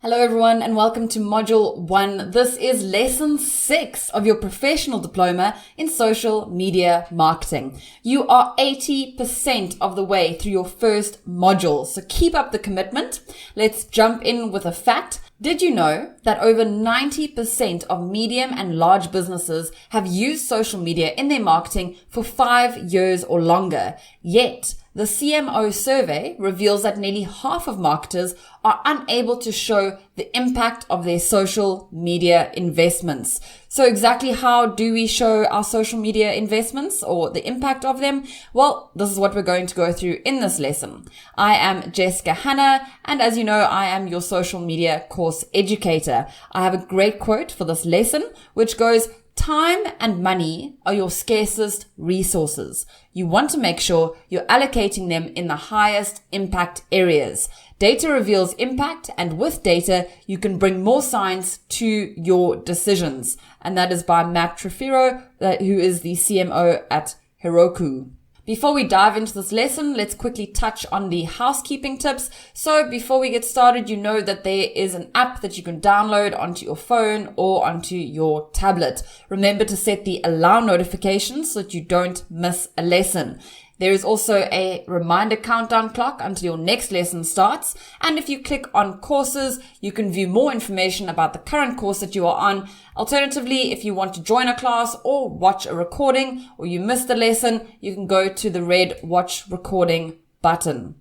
Hello everyone and welcome to Module 1. This is Lesson 6 of your professional diploma in social media marketing. You are 80% of the way through your first module, so keep up the commitment. Let's jump in with a fact. Did you know that over 90% of medium and large businesses have used social media in their marketing for 5 years or longer? Yet, the CMO survey reveals that nearly half of marketers are unable to show the impact of their social media investments. So exactly how do we show our social media investments or the impact of them? Well, this is what we're going to go through in this lesson. I am Jessica Hanna, and as you know, I am your social media course educator. I have a great quote for this lesson, which goes, "Time and money are your scarcest resources. You want to make sure you're allocating them in the highest impact areas. Data reveals impact, and with data, you can bring more science to your decisions." And that is by Matt Trefiro, who is the CMO at Heroku. Before we dive into this lesson, let's quickly touch on the housekeeping tips. So before we get started, you know that there is an app that you can download onto your phone or onto your tablet. Remember to set the allow notifications so that you don't miss a lesson. There is also a reminder countdown clock until your next lesson starts. And if you click on courses, you can view more information about the current course that you are on. Alternatively, if you want to join a class or watch a recording or you missed a lesson, you can go to the red watch recording button.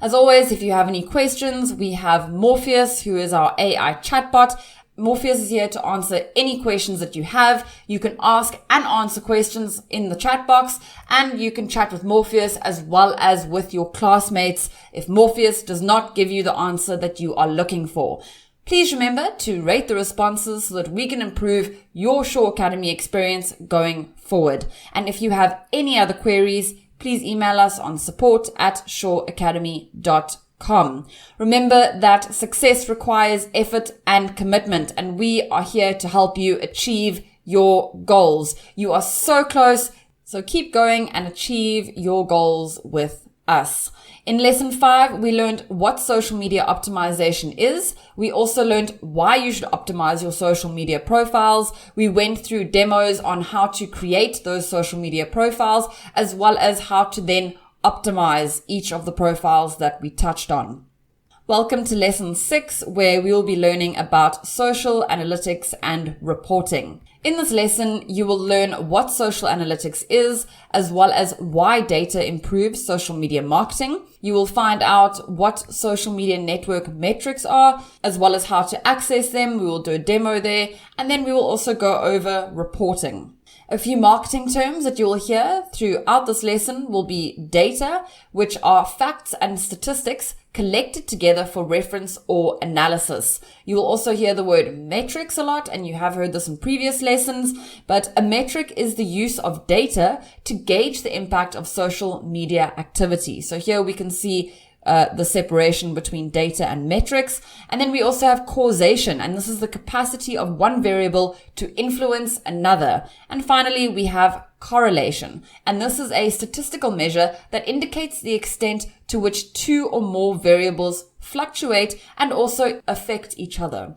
As always, if you have any questions, we have Morpheus, who is our AI chatbot. Morpheus is here to answer any questions that you have. You can ask and answer questions in the chat box, and you can chat with Morpheus as well as with your classmates if Morpheus does not give you the answer that you are looking for. Please remember to rate the responses so that we can improve your Shaw Academy experience going forward. And if you have any other queries, please email us on support@shawacademy.com. Remember that success requires effort and commitment, and we are here to help you achieve your goals. You are so close, so keep going and achieve your goals with us. In lesson 5, we learned what social media optimization is. We also learned why you should optimize your social media profiles. We went through demos on how to create those social media profiles, as well as how to then optimize each of the profiles that we touched on. Welcome to lesson 6, where we will be learning about social analytics and reporting. In this lesson, you will learn what social analytics is, as well as why data improves social media marketing. You will find out what social media network metrics are, as well as how to access them. We will do a demo there, and then we will also go over reporting. A few marketing terms that you will hear throughout this lesson will be data, which are facts and statistics collected together for reference or analysis. You will also hear the word metrics a lot, and you have heard this in previous lessons, but a metric is the use of data to gauge the impact of social media activity. So here we can see the separation between data and metrics. And then we also have causation, and this is the capacity of one variable to influence another. And finally, we have correlation, and this is a statistical measure that indicates the extent to which two or more variables fluctuate and also affect each other.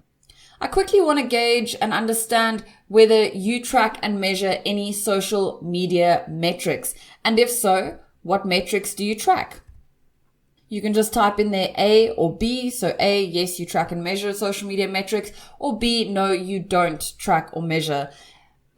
I quickly want to gauge and understand whether you track and measure any social media metrics, and if so, what metrics do you track? You can just type in there A or B. So A, yes, you track and measure social media metrics, or B, no, you don't track or measure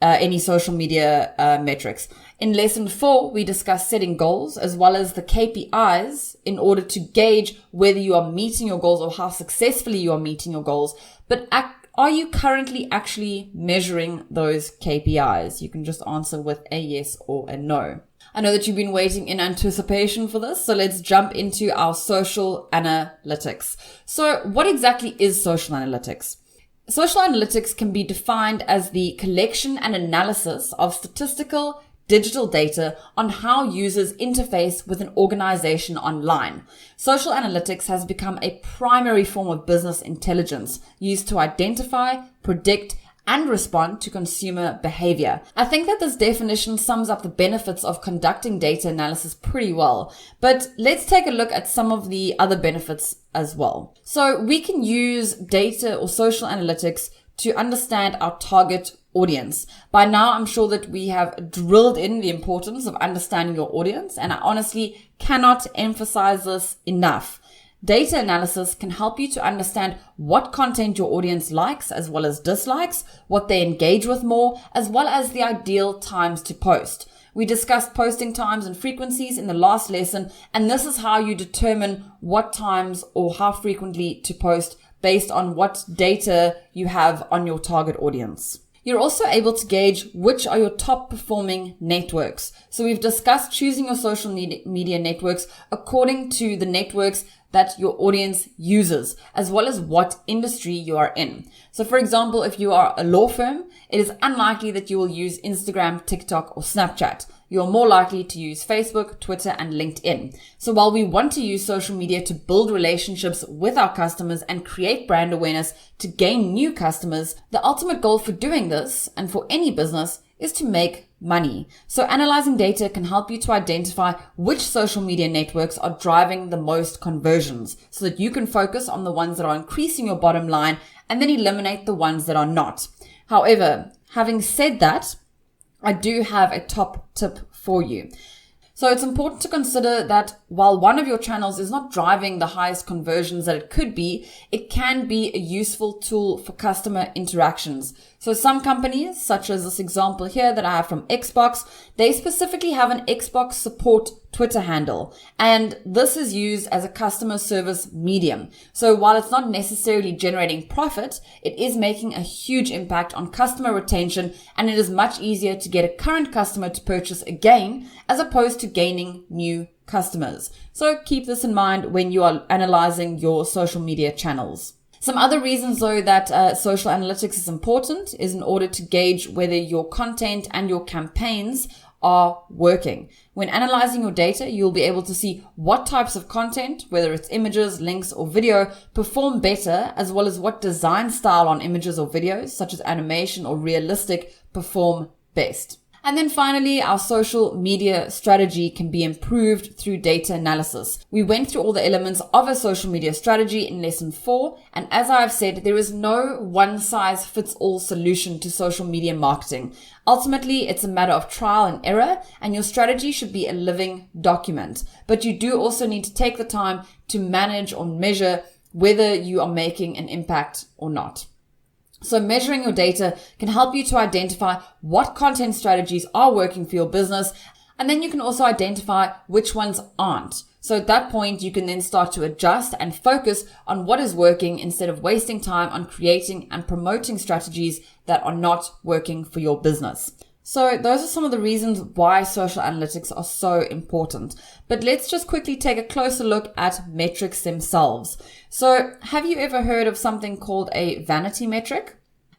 any social media metrics. In lesson 4, we discuss setting goals as well as the KPIs in order to gauge whether you are meeting your goals or how successfully you are meeting your goals. But are you currently actually measuring those KPIs? You can just answer with a yes or a no. I know that you've been waiting in anticipation for this, so let's jump into our social analytics. So what exactly is social analytics? Social analytics can be defined as the collection and analysis of statistical digital data on how users interface with an organization online. Social analytics has become a primary form of business intelligence used to identify, predict, and respond to consumer behavior. I think that this definition sums up the benefits of conducting data analysis pretty well, but let's take a look at some of the other benefits as well. So we can use data or social analytics to understand our target audience. By now, I'm sure that we have drilled in the importance of understanding your audience, and I honestly cannot emphasize this enough. Data analysis can help you to understand what content your audience likes as well as dislikes, what they engage with more, as well as the ideal times to post. We discussed posting times and frequencies in the last lesson, and this is how you determine what times or how frequently to post based on what data you have on your target audience. You're also able to gauge which are your top performing networks. So we've discussed choosing your social media networks according to the networks that your audience uses, as well as what industry you are in. So for example, if you are a law firm, it is unlikely that you will use Instagram, TikTok, or Snapchat. You're more likely to use Facebook, Twitter, and LinkedIn. So while we want to use social media to build relationships with our customers and create brand awareness to gain new customers, the ultimate goal for doing this, and for any business, is to make money. So analyzing data can help you to identify which social media networks are driving the most conversions so that you can focus on the ones that are increasing your bottom line and then eliminate the ones that are not. However, having said that, I do have a top tip for you. So it's important to consider that while one of your channels is not driving the highest conversions that it could be, it can be a useful tool for customer interactions. So some companies, such as this example here that I have from Xbox, they specifically have an Xbox support Twitter handle, and this is used as a customer service medium. So while it's not necessarily generating profit, it is making a huge impact on customer retention, and it is much easier to get a current customer to purchase again as opposed to gaining new customers. So keep this in mind when you are analyzing your social media channels. Some other reasons, though, that social analytics is important is in order to gauge whether your content and your campaigns are working. When analyzing your data, you'll be able to see what types of content, whether it's images, links, or video, perform better, as well as what design style on images or videos, such as animation or realistic, perform best. And then finally, our social media strategy can be improved through data analysis. We went through all the elements of a social media strategy in lesson 4. And as I've said, there is no one-size-fits-all solution to social media marketing. Ultimately, it's a matter of trial and error, and your strategy should be a living document. But you do also need to take the time to manage or measure whether you are making an impact or not. So measuring your data can help you to identify what content strategies are working for your business, and then you can also identify which ones aren't. So at that point, you can then start to adjust and focus on what is working instead of wasting time on creating and promoting strategies that are not working for your business. So those are some of the reasons why social analytics are so important. But let's just quickly take a closer look at metrics themselves. So have you ever heard of something called a vanity metric?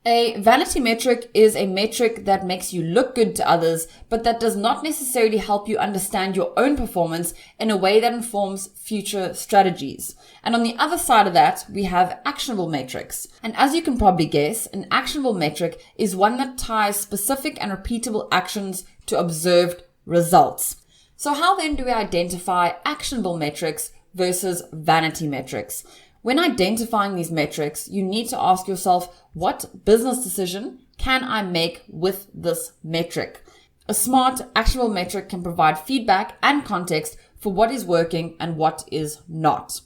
A vanity metric is a metric that makes you look good to others, but that does not necessarily help you understand your own performance in a way that informs future strategies. And on the other side of that, we have actionable metrics. And as you can probably guess, an actionable metric is one that ties specific and repeatable actions to observed results. So how then do we identify actionable metrics versus vanity metrics? When identifying these metrics, you need to ask yourself, what business decision can I make with this metric? A smart, actionable metric can provide feedback and context for what is working and what is not.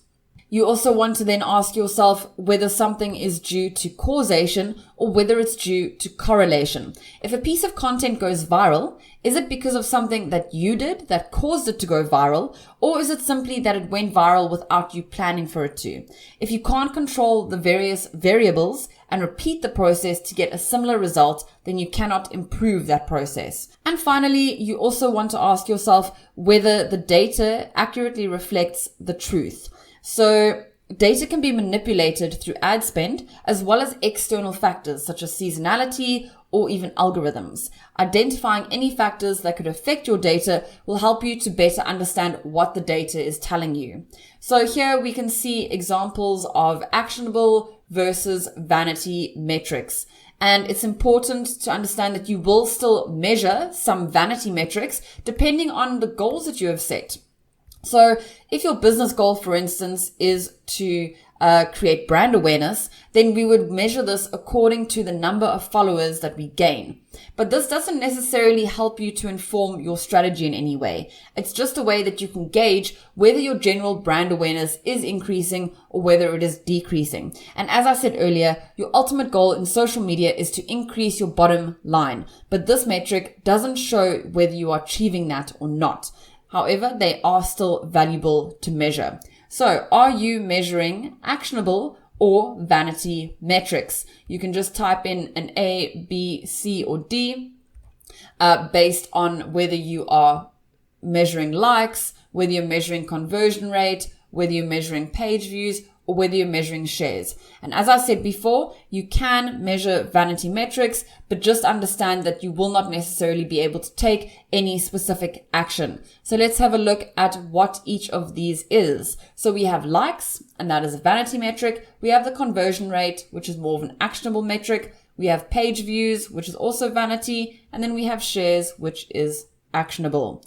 You also want to then ask yourself whether something is due to causation or whether it's due to correlation. If a piece of content goes viral, is it because of something that you did that caused it to go viral, or is it simply that it went viral without you planning for it to? If you can't control the various variables and repeat the process to get a similar result, then you cannot improve that process. And finally, you also want to ask yourself whether the data accurately reflects the truth. So data can be manipulated through ad spend as well as external factors such as seasonality or even algorithms. Identifying any factors that could affect your data will help you to better understand what the data is telling you. So here we can see examples of actionable versus vanity metrics. And it's important to understand that you will still measure some vanity metrics depending on the goals that you have set. So if your business goal, for instance, is to create brand awareness, then we would measure this according to the number of followers that we gain. But this doesn't necessarily help you to inform your strategy in any way. It's just a way that you can gauge whether your general brand awareness is increasing or whether it is decreasing. And as I said earlier, your ultimate goal in social media is to increase your bottom line. But this metric doesn't show whether you are achieving that or not. However, they are still valuable to measure. So, are you measuring actionable or vanity metrics? You can just type in an A, B, C, or D based on whether you are measuring likes, whether you're measuring conversion rate, whether you're measuring page views, or whether you're measuring shares. And as I said before, you can measure vanity metrics, but just understand that you will not necessarily be able to take any specific action. So let's have a look at what each of these is. So we have likes, and that is a vanity metric. We have the conversion rate, which is more of an actionable metric. We have page views, which is also vanity. And then we have shares, which is actionable.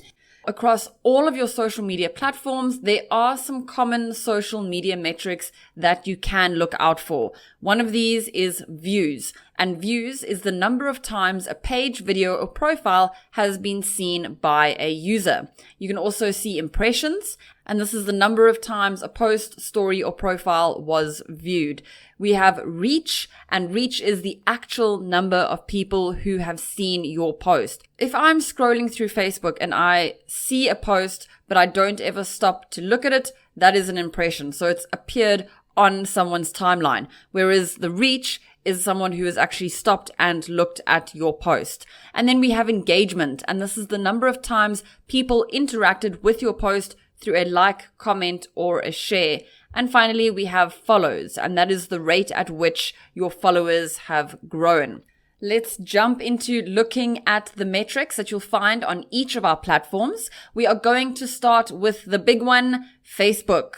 Across all of your social media platforms, there are some common social media metrics that you can look out for. One of these is views, and views is the number of times a page, video, or profile has been seen by a user. You can also see impressions, and this is the number of times a post, story, or profile was viewed. We have reach, and reach is the actual number of people who have seen your post. If I'm scrolling through Facebook and I see a post, but I don't ever stop to look at it, that is an impression. So it's appeared on someone's timeline. Whereas the reach is someone who has actually stopped and looked at your post. And then we have engagement, and this is the number of times people interacted with your post through a like, comment, or a share. And finally, we have follows, and that is the rate at which your followers have grown. Let's jump into looking at the metrics that you'll find on each of our platforms. We are going to start with the big one, Facebook.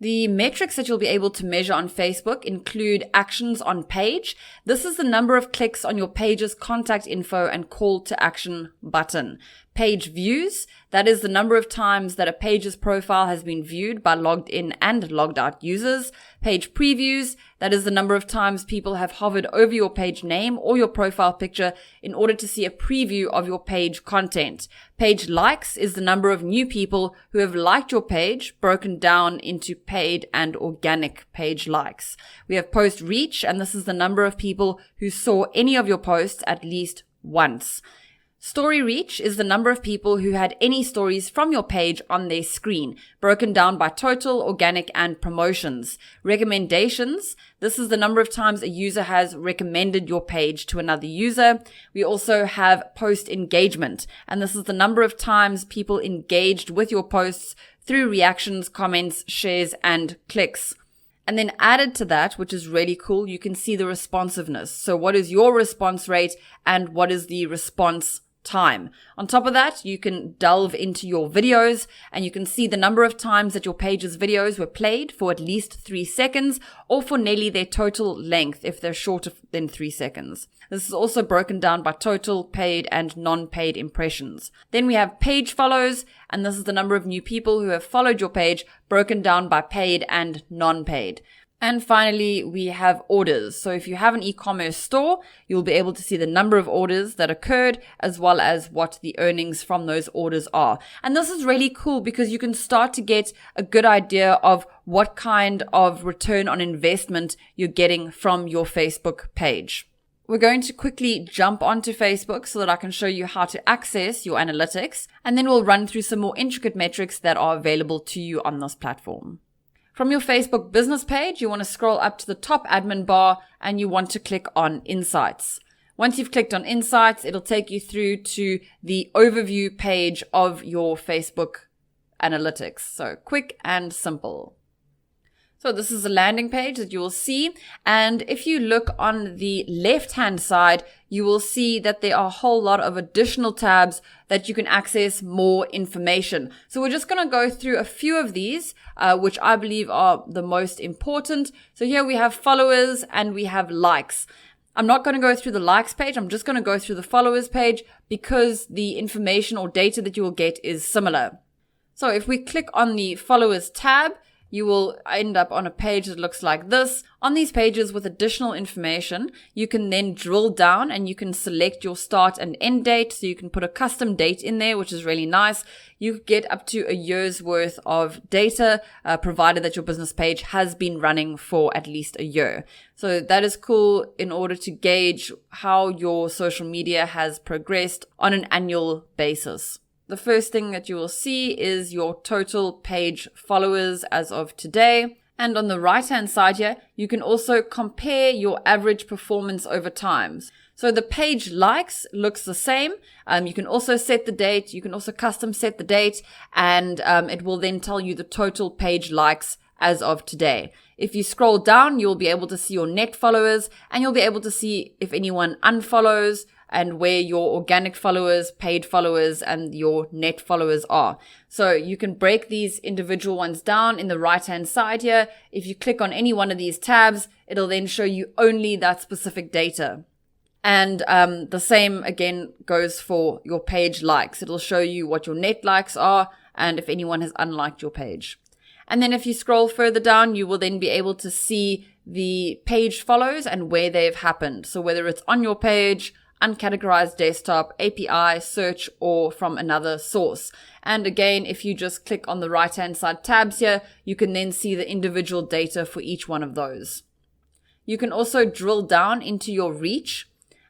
The metrics that you'll be able to measure on Facebook include actions on page. This is the number of clicks on your page's contact info and call to action button. Page views, that is the number of times that a page's profile has been viewed by logged in and logged out users. Page previews, that is the number of times people have hovered over your page name or your profile picture in order to see a preview of your page content. Page likes is the number of new people who have liked your page, broken down into paid and organic page likes. We have post reach, and this is the number of people who saw any of your posts at least once. Story reach is the number of people who had any stories from your page on their screen, broken down by total, organic, and promotions. Recommendations, this is the number of times a user has recommended your page to another user. We also have post engagement, and this is the number of times people engaged with your posts through reactions, comments, shares, and clicks. And then added to that, which is really cool, you can see the responsiveness. So what is your response rate and what is the response time? On top of that, you can delve into your videos and you can see the number of times that your page's videos were played for at least 3 seconds or for nearly their total length if they're shorter than 3 seconds. This is also broken down by total, paid, and non-paid impressions. Then we have page follows, and this is the number of new people who have followed your page, broken down by paid and non-paid. And finally, we have orders. So if you have an e-commerce store, you'll be able to see the number of orders that occurred as well as what the earnings from those orders are. And this is really cool because you can start to get a good idea of what kind of return on investment you're getting from your Facebook page. We're going to quickly jump onto Facebook so that I can show you how to access your analytics, and then we'll run through some more intricate metrics that are available to you on this platform. From your Facebook business page, you want to scroll up to the top admin bar and you want to click on Insights. Once you've clicked on Insights, it'll take you through to the overview page of your Facebook analytics. So quick and simple. So this is a landing page that you will see. And if you look on the left-hand side, you will see that there are a whole lot of additional tabs that you can access more information. So we're just going to go through a few of these, which I believe are the most important. So here we have followers and we have likes. I'm not going to go through the likes page. I'm just going to go through the followers page because the information or data that you will get is similar. So if we click on the followers tab, you will end up on a page that looks like this. On these pages with additional information, you can then drill down and you can select your start and end date. So you can put a custom date in there, which is really nice. You get up to a year's worth of data, provided that your business page has been running for at least a year. So that is cool in order to gauge how your social media has progressed on an annual basis. The first thing that you will see is your total page followers as of today. And on the right-hand side here, you can also compare your average performance over time. So the page likes looks the same. You can also set the date. You can also custom set the date, and it will then tell you the total page likes as of today. If you scroll down, you'll be able to see your net followers, and you'll be able to see if anyone unfollows, and where your organic followers, paid followers, and your net followers are. So you can break these individual ones down in the right-hand side here. If you click on any one of these tabs, it'll then show you only that specific data. And the same again goes for your page likes. It'll show you what your net likes are and if anyone has unliked your page. And then if you scroll further down, you will then be able to see the page follows and where they've happened. So whether it's on your page, uncategorized desktop, API, search, or from another source. And again, if you just click on the right-hand side tabs here, you can then see the individual data for each one of those. You can also drill down into your reach,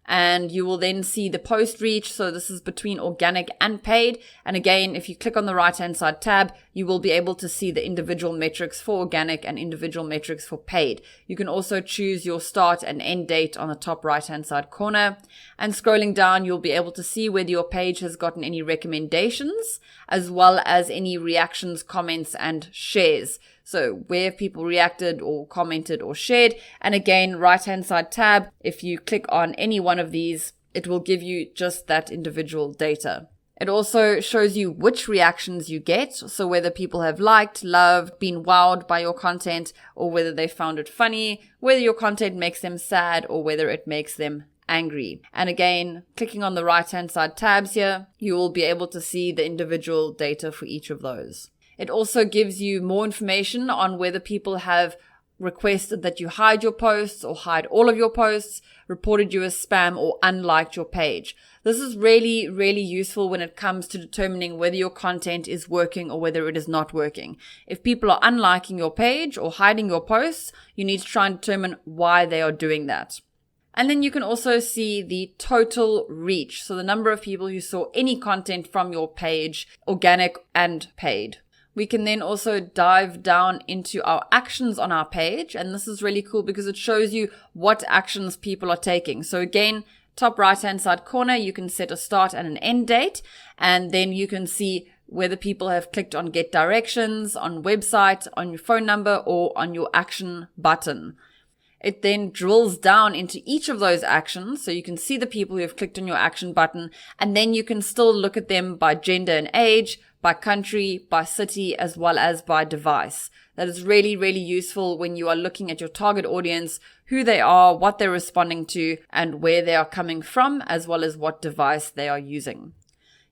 and you will then see the post reach. So this is between organic and paid. And again, if you click on the right-hand side tab, you will be able to see the individual metrics for organic and individual metrics for paid. You can also choose your start and end date on the top right-hand side corner. And scrolling down, you'll be able to see whether your page has gotten any recommendations, as well as any reactions, comments, and shares. So where people reacted or commented or shared. And again, right-hand side tab, if you click on any one of these, it will give you just that individual data. It also shows you which reactions you get. So whether people have liked, loved, been wowed by your content, or whether they found it funny, whether your content makes them sad, or whether it makes them angry. And again, clicking on the right-hand side tabs here, you will be able to see the individual data for each of those. It also gives you more information on whether people have requested that you hide your posts or hide all of your posts, reported you as spam, or unliked your page. This is really, really useful when it comes to determining whether your content is working or whether it is not working. If people are unliking your page or hiding your posts, you need to try and determine why they are doing that. And then you can also see the total reach. So the number of people who saw any content from your page, organic and paid. We can then also dive down into our actions on our page. And this is really cool because it shows you what actions people are taking. So again, top right-hand side corner, you can set a start and an end date. And then you can see whether people have clicked on get directions, on website, on your phone number, or on your action button. It then drills down into each of those actions. So you can see the people who have clicked on your action button, and then you can still look at them by gender and age, by country, by city, as well as by device. That is really, really useful when you are looking at your target audience, who they are, what they're responding to, and where they are coming from, as well as what device they are using.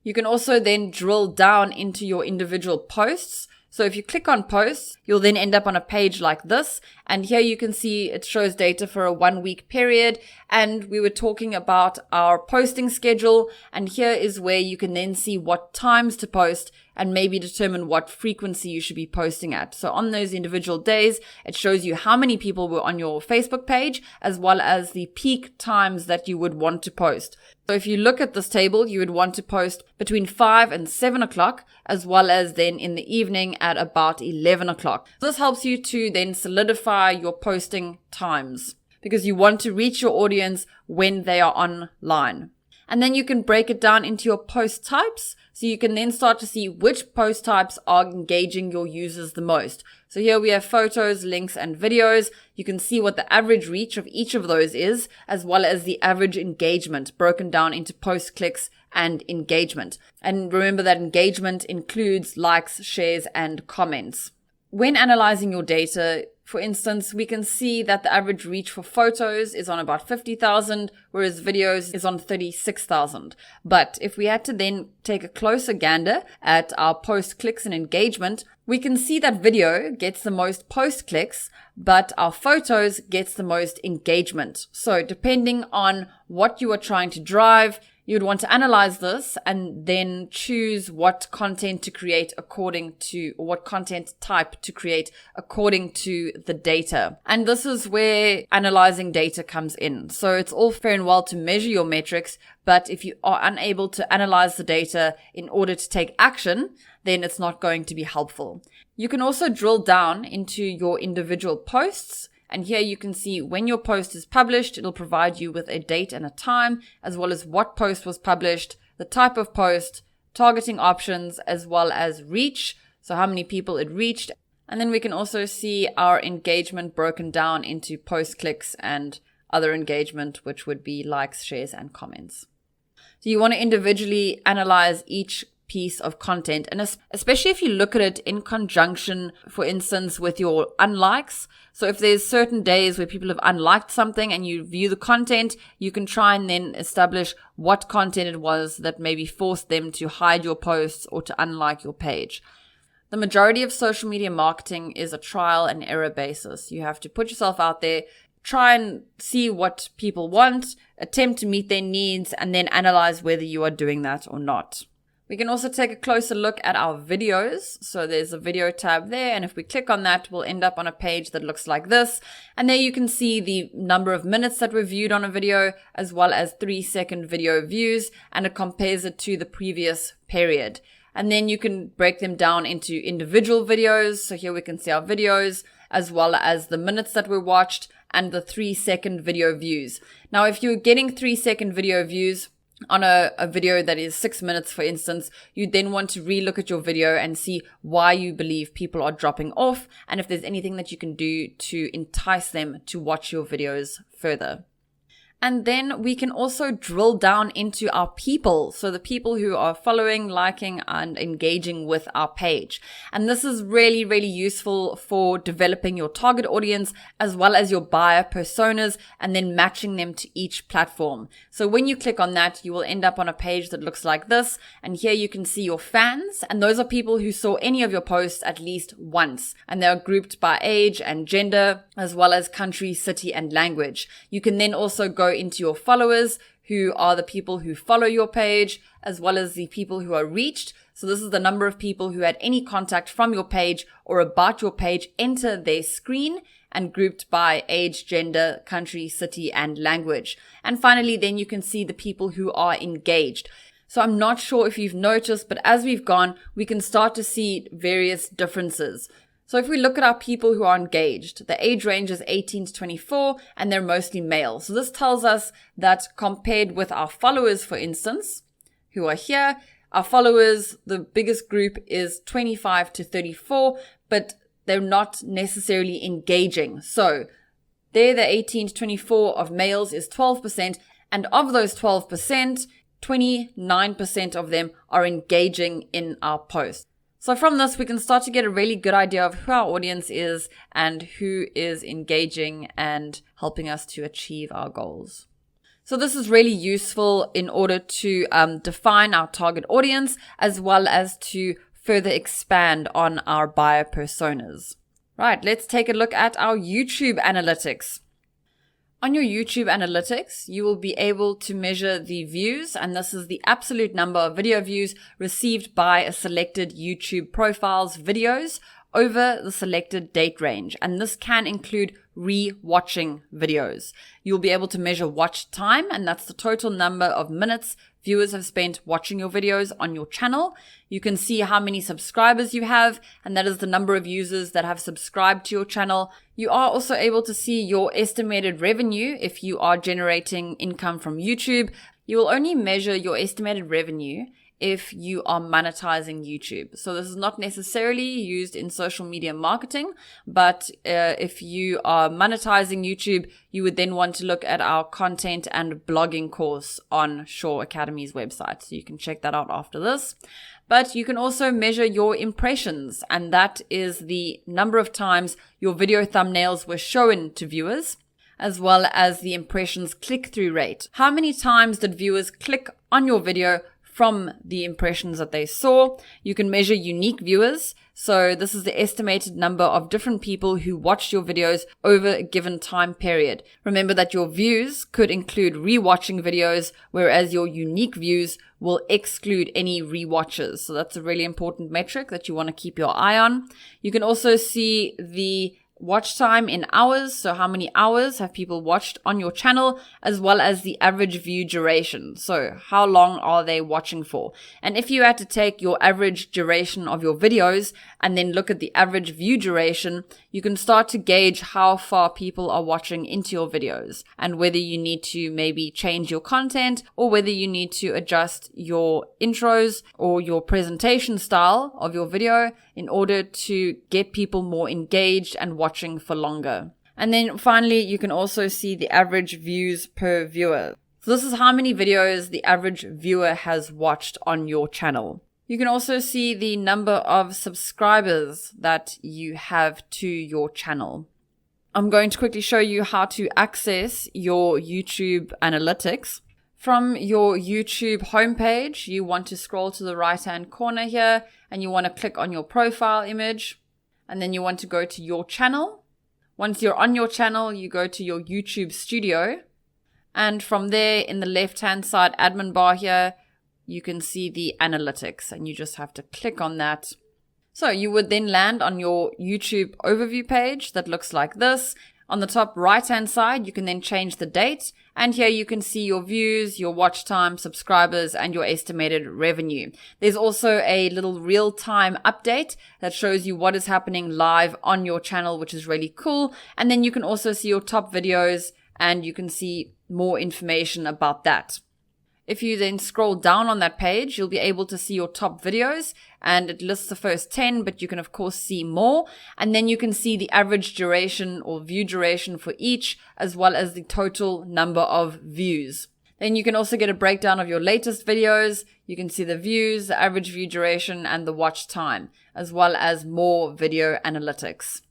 You can also then drill down into your individual posts. So if you click on posts, you'll then end up on a page like this. And here you can see it shows data for a 1 week period. And we were talking about our posting schedule. And here is where you can then see what times to post and maybe determine what frequency you should be posting at. So on those individual days, it shows you how many people were on your Facebook page, as well as the peak times that you would want to post. So if you look at this table, you would want to post between 5 and 7 o'clock, as well as then in the evening at about 11 o'clock. This helps you to then solidify your posting times because you want to reach your audience when they are online. And then you can break it down into your post types. So you can then start to see which post types are engaging your users the most. So here we have photos, links, and videos. You can see what the average reach of each of those is, as well as the average engagement broken down into post clicks and engagement. And remember that engagement includes likes, shares, and comments. When analyzing your data, For instance, we can see that the average reach for photos is on about 50,000, whereas videos is on 36,000. But if we had to then take a closer gander at our post clicks and engagement, we can see that video gets the most post clicks, but our photos gets the most engagement. So depending on what you are trying to drive, you'd want to analyze this and then choose what content to create according to, or what content type to create according to the data. And this is where analyzing data comes in. So it's all fair and well to measure your metrics, but if you are unable to analyze the data in order to take action, then it's not going to be helpful. You can also drill down into your individual posts. And here you can see when your post is published, it'll provide you with a date and a time, as well as what post was published, the type of post, targeting options, as well as reach. So how many people it reached. And then we can also see our engagement broken down into post clicks and other engagement, which would be likes, shares, and comments. So you want to individually analyze each piece of content, and especially if you look at it in conjunction, for instance, with your unlikes. So if there's certain days where people have unliked something and you view the content, you can try and then establish what content it was that maybe forced them to hide your posts or to unlike your page. The majority of social media marketing is a trial and error basis. You have to put yourself out there, try and see what people want, attempt to meet their needs, and then analyze whether you are doing that or not. We can also take a closer look at our videos. So there's a video tab there, and if we click on that, we'll end up on a page that looks like this. And there you can see the number of minutes that were viewed on a video, as well as 3-second video views, and it compares it to the previous period. And then you can break them down into individual videos. So here we can see our videos, as well as the minutes that were watched and the 3-second video views. Now, if you're getting 3-second video views on a video that is 6 minutes, for instance, you then want to relook at your video and see why you believe people are dropping off, and if there's anything that you can do to entice them to watch your videos further. And then we can also drill down into our people. So the people who are following, liking, and engaging with our page. And this is really, really useful for developing your target audience as well as your buyer personas, and then matching them to each platform. So when you click on that, you will end up on a page that looks like this. And here you can see your fans. And those are people who saw any of your posts at least once. And they are grouped by age and gender, as well as country, city, and language. You can then also go into your followers, who are the people who follow your page, as well as the people who are reached. So this is the number of people who had any contact from your page or about your page enter their screen, and grouped by age, gender, country, city, and language. And finally, then you can see the people who are engaged. So I'm not sure if you've noticed, but as we've gone, we can start to see various differences. So if we look at our people who are engaged, the age range is 18 to 24, and they're mostly male. So this tells us that compared with our followers, for instance, who are here, our followers, the biggest group is 25 to 34, but they're not necessarily engaging. So there, the 18 to 24 of males is 12%, and of those 12%, 29% of them are engaging in our post. So from this, we can start to get a really good idea of who our audience is and who is engaging and helping us to achieve our goals. So this is really useful in order to define our target audience, as well as to further expand on our buyer personas. Right, let's take a look at our YouTube analytics. On your YouTube analytics, you will be able to measure the views, and this is the absolute number of video views received by a selected YouTube profile's videos over the selected date range. And this can include re-watching videos. You'll be able to measure watch time, and that's the total number of minutes viewers have spent watching your videos on your channel. You can see how many subscribers you have, and that is the number of users that have subscribed to your channel. You are also able to see your estimated revenue if you are generating income from YouTube. You will only measure your estimated revenue if you are monetizing YouTube. So this is not necessarily used in social media marketing, but if you are monetizing YouTube, you would then want to look at our content and blogging course on Shore Academy's website. So you can check that out after this. But you can also measure your impressions, and that is the number of times your video thumbnails were shown to viewers, as well as the impressions click-through rate. How many times did viewers click on your video from the impressions that they saw? You can measure unique viewers. So this is the estimated number of different people who watched your videos over a given time period. Remember that your views could include rewatching videos, whereas your unique views will exclude any rewatches. So that's a really important metric that you want to keep your eye on. You can also see the watch time in hours, so how many hours have people watched on your channel, as well as the average view duration, so how long are they watching for. And if you had to take your average duration of your videos and then look at the average view duration, you can start to gauge how far people are watching into your videos and whether you need to maybe change your content or whether you need to adjust your intros or your presentation style of your video in order to get people more engaged and watching for longer. And then finally, you can also see the average views per viewer. So this is how many videos the average viewer has watched on your channel. You can also see the number of subscribers that you have to your channel. I'm going to quickly show you how to access your YouTube analytics. From your YouTube homepage, you want to scroll to the right-hand corner here, and you want to click on your profile image, and then you want to go to your channel. Once you're on your channel, you go to your YouTube studio, and from there, in the left-hand side admin bar here, you can see the analytics, and you just have to click on that. So you would then land on your YouTube overview page that looks like this. On the top right-hand side, you can then change the date, and here you can see your views, your watch time, subscribers, and your estimated revenue. There's also a little real-time update that shows you what is happening live on your channel, which is really cool. And then you can also see your top videos, and you can see more information about that. If you then scroll down on that page, you'll be able to see your top videos, and it lists the first 10, but you can of course see more. And then you can see the average duration or view duration for each, as well as the total number of views. Then you can also get a breakdown of your latest videos. You can see the views, the average view duration, and the watch time, as well as more video analytics.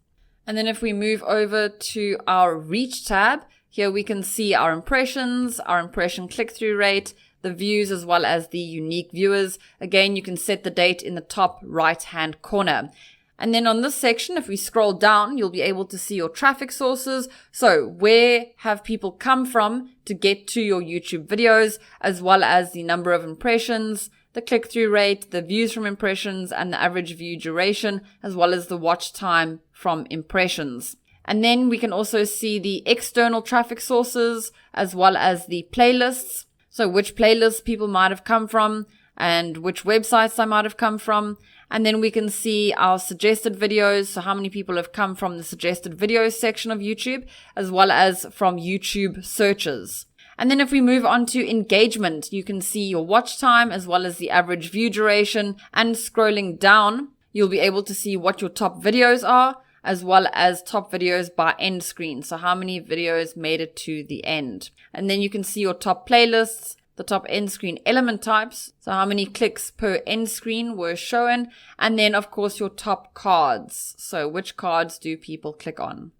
And then if we move over to our reach tab, here we can see our impressions, our impression click-through rate, the views, as well as the unique viewers. Again, you can set the date in the top right-hand corner. And then on this section, if we scroll down, you'll be able to see your traffic sources. So where have people come from to get to your YouTube videos, as well as the number of impressions, the click-through rate, the views from impressions, and the average view duration, as well as the watch time from impressions. And then we can also see the external traffic sources, as well as the playlists. So which playlists people might have come from and which websites they might have come from. And then we can see our suggested videos. So how many people have come from the suggested videos section of YouTube, as well as from YouTube searches. And then if we move on to engagement, you can see your watch time, as well as the average view duration. And scrolling down, you'll be able to see what your top videos are, as well as top videos by end screen. So how many videos made it to the end. And then you can see your top playlists, the top end screen element types. So how many clicks per end screen were shown. And then of course your top cards. So which cards do people click on?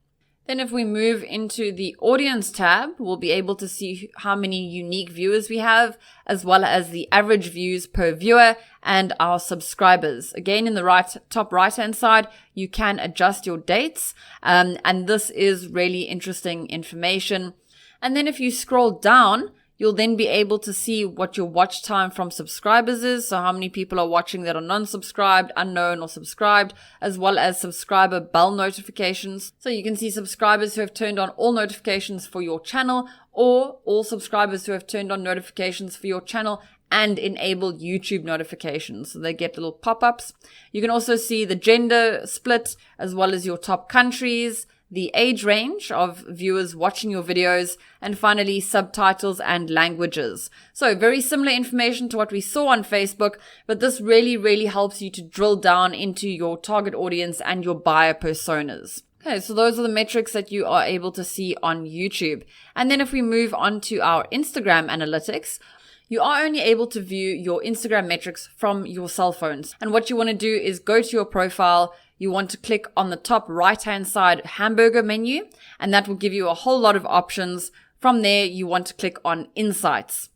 Then if we move into the audience tab, we'll be able to see how many unique viewers we have, as well as the average views per viewer and our subscribers. Again, in the top right-hand side, you can adjust your dates. And this is really interesting information. And then if you scroll down, you'll then be able to see what your watch time from subscribers is. So how many people are watching that are non-subscribed, unknown, or subscribed, as well as subscriber bell notifications. So you can see subscribers who have turned on all notifications for your channel, or all subscribers who have turned on notifications for your channel and enabled YouTube notifications. So they get little pop-ups. You can also see the gender split, as well as your top countries, the age range of viewers watching your videos, and finally subtitles and languages. So very similar information to what we saw on Facebook, but this really helps you to drill down into your target audience and your buyer personas. Okay, so those are the metrics that you are able to see on YouTube. And then if we move on to our Instagram analytics, You are only able to view your Instagram metrics from your cell phones. And what you want to do is go to your profile. You want to click on the top right-hand side hamburger menu, and that will give you a whole lot of options. From there, you want to click on Insights.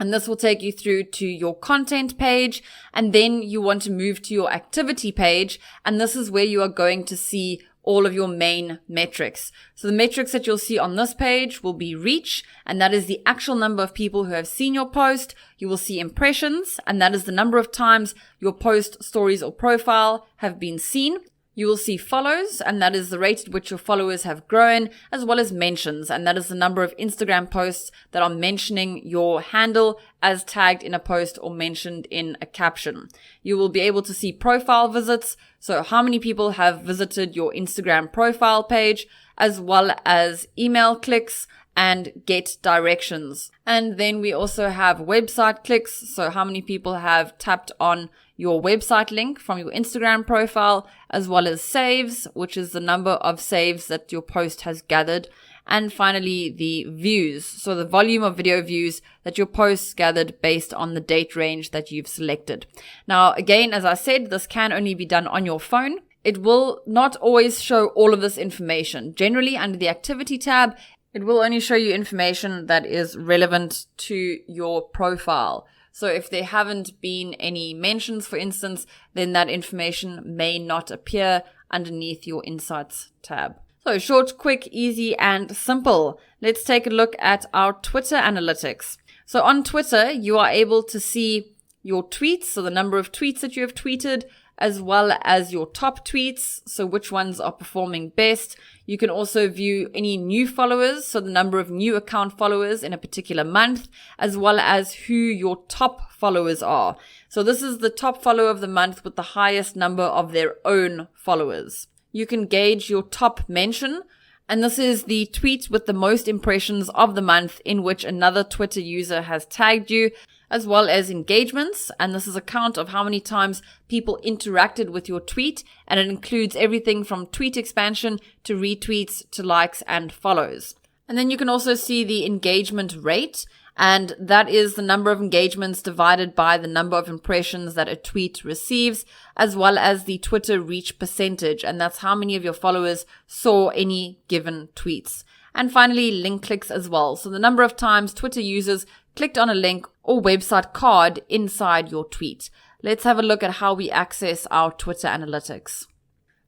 And this will take you through to your content page, and then you want to move to your activity page, and this is where you are going to see all of your main metrics. So the metrics that you'll see on this page will be reach, and that is the actual number of people who have seen your post. You will see impressions, and that is the number of times your post, stories, or profile have been seen. You will see follows, and that is the rate at which your followers have grown, as well as mentions, and that is the number of Instagram posts that are mentioning your handle as tagged in a post or mentioned in a caption. You will be able to see profile visits, so how many people have visited your Instagram profile page, as well as email clicks and get directions. And then we also have website clicks, so how many people have tapped on your website link from your Instagram profile, as well as saves, which is the number of saves that your post has gathered. And finally, the views, so the volume of video views that your posts gathered based on the date range that you've selected. Now, again, as I said, this can only be done on your phone. It will not always show all of this information. Generally, under the activity tab, it will only show you information that is relevant to your profile. So if there haven't been any mentions, for instance, then that information may not appear underneath your Insights tab. So short, quick, easy, and simple. Let's take a look at our Twitter analytics. So on Twitter, you are able to see your tweets, so the number of tweets that you have tweeted, as well as your top tweets, so which ones are performing best. You can also view any new followers, so the number of new account followers in a particular month, as well as who your top followers are. So this is the top follower of the month with the highest number of their own followers. You can gauge your top mention, and this is the tweet with the most impressions of the month in which another Twitter user has tagged you, as well as engagements, and this is a count of how many times people interacted with your tweet, and it includes everything from tweet expansion to retweets to likes and follows. And then you can also see the engagement rate, and that is the number of engagements divided by the number of impressions that a tweet receives, as well as the Twitter reach percentage, and that's how many of your followers saw any given tweets. And finally, link clicks as well. So the number of times Twitter users clicked on a link or website card inside your tweet. Let's have a look at how we access our Twitter analytics.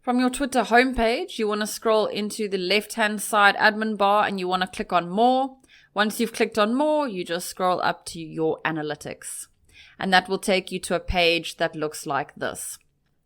From your Twitter homepage, you want to scroll into the left-hand side admin bar and you want to click on More. Once you've clicked on More, you just scroll up to your analytics. And that will take you to a page that looks like this.